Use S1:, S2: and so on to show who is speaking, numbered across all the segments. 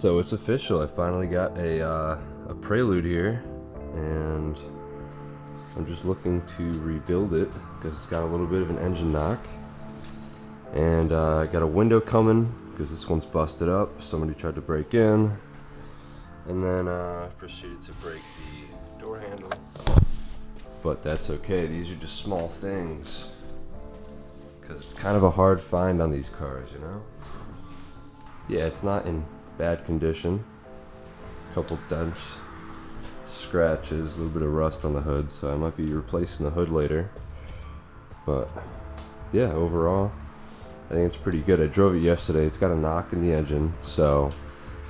S1: So it's official. I finally got a Prelude here, and I'm just looking to rebuild it because it's got a little bit of an engine knock. And I got a window coming because this one's busted up. Somebody tried to break in, and then proceeded to break the door handle. But that's okay. These are just small things because it's kind of a hard find on these cars, you know? Yeah, it's not in bad condition. A couple dents, scratches, a little bit of rust on the hood, so I might be replacing the hood later. But yeah, overall, I think it's pretty good. I drove it yesterday. It's got a knock in the engine, so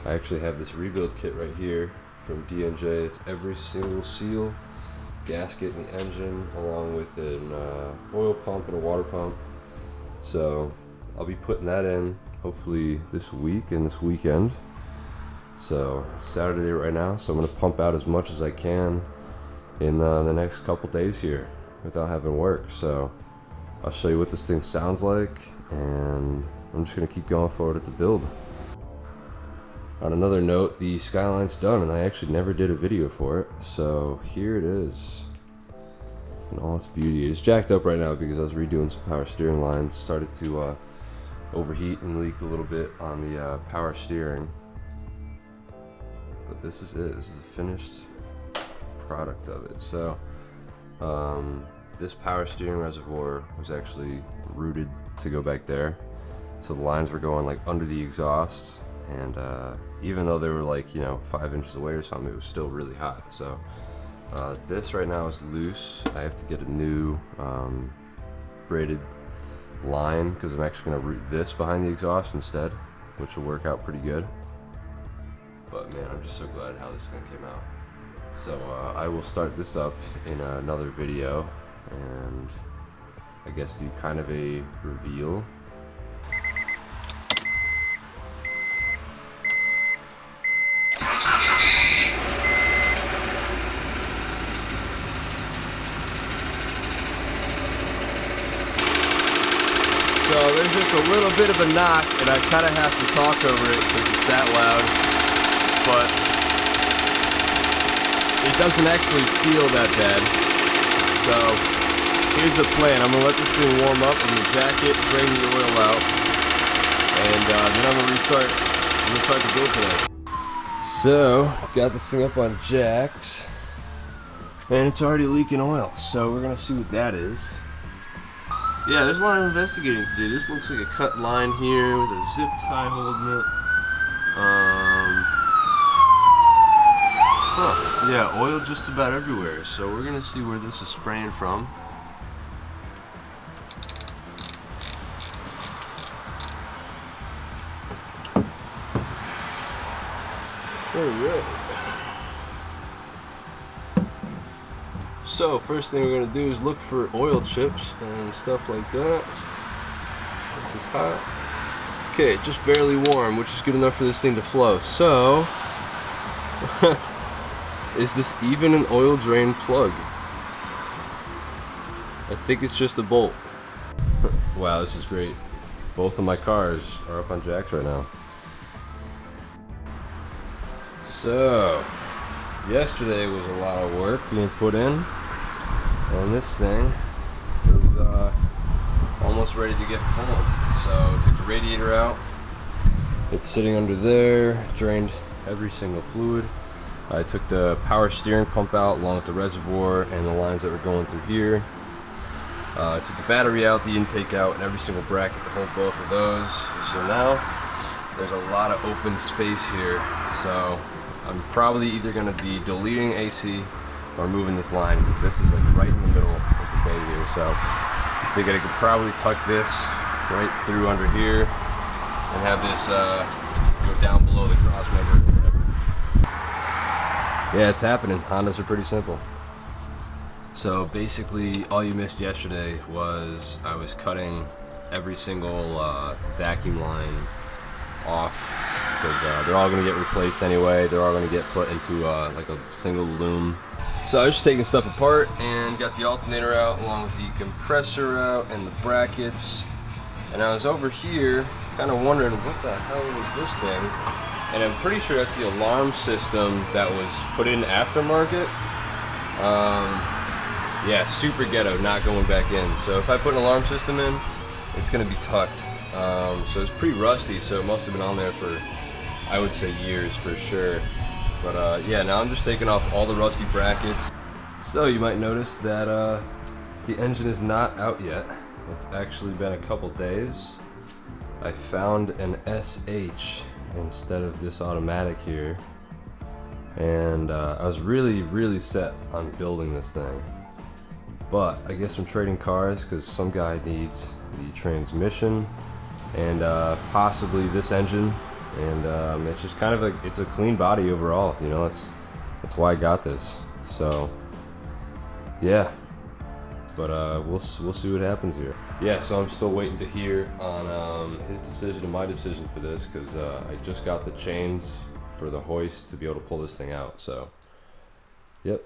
S1: I actually have this rebuild kit right here from D&J. It's every single seal, gasket in the engine, along with an oil pump and a water pump. So I'll be putting that in hopefully this week and this weekend. So it's Saturday right now, so I'm going to pump out as much as I can in the next couple days here without having work. So I'll show you what this thing sounds like, and I'm just going to keep going forward at the build. On another note, the Skyline's done, and I actually never did a video for it, so here it is in all its beauty. It's jacked up right now because I was redoing some power steering lines. Started to overheat and leak a little bit on the power steering. But this is it. This is the finished product of it. So this power steering reservoir was actually routed to go back there. So the lines were going like under the exhaust, and even though they were like, you know, 5 inches away or something, it was still really hot. So this right now is loose. I have to get a new braided line because I'm actually going to route this behind the exhaust instead, which will work out pretty good. But man, I'm just so glad how this thing came out. So I will start this up in another video, and I guess do kind of a reveal. So there's just a little bit of a knock, and I kind of have to talk over it because it's that loud, but it doesn't actually feel that bad. So here's the plan. I'm going to let this thing warm up in the jacket, drain the oil out, and then I'm going to start the build today. So got this thing up on jacks, and it's already leaking oil, so we're going to see what that is. Yeah, there's a lot of investigating to do. This looks like a cut line here with a zip tie holding it. Yeah, oil just about everywhere. So we're gonna see where this is spraying from. Alright. So first thing we're going to do is look for oil chips and stuff like that. This is hot. Okay, just barely warm, which is good enough for this thing to flow. So, is this even an oil drain plug? I think it's just a bolt. Wow, this is great. Both of my cars are up on jacks right now. So, yesterday was a lot of work being put in. And this thing is almost ready to get pulled. So took the radiator out. It's sitting under there, drained every single fluid. I took the power steering pump out along with the reservoir and the lines that were going through here. I took the battery out, the intake out, and every single bracket to hold both of those. So now there's a lot of open space here. So I'm probably either going to be deleting AC or moving this line, because this is like right in the middle of the bay here. So I figured I could probably tuck this right through under here and have this go down below the cross member or whatever. Yeah, it's happening. Hondas are pretty simple. So basically all you missed yesterday was I was cutting every single vacuum line off, because they're all going to get replaced anyway. They're all going to get put into like a single loom. So I was just taking stuff apart and got the alternator out along with the compressor out and the brackets. And I was over here kind of wondering what the hell was this thing. and I'm pretty sure that's the alarm system that was put in aftermarket. Yeah, super ghetto, not going back in. So if I put an alarm system in, it's gonna be tucked. So it's pretty rusty, so it must have been on there for, I would say, years for sure. But yeah, now I'm just taking off all the rusty brackets. So you might notice that the engine is not out yet. It's actually been a couple days. I found an SH instead of this automatic here, and I was really set on building this thing, but I guess I'm trading cars because some guy needs the transmission and possibly this engine, and it's just kind of it's a clean body overall, you know. That's why I got this. So yeah, but we'll see what happens here. Yeah, so I'm still waiting to hear on his decision and my decision for this, because I just got the chains for the hoist to be able to pull this thing out. So yep.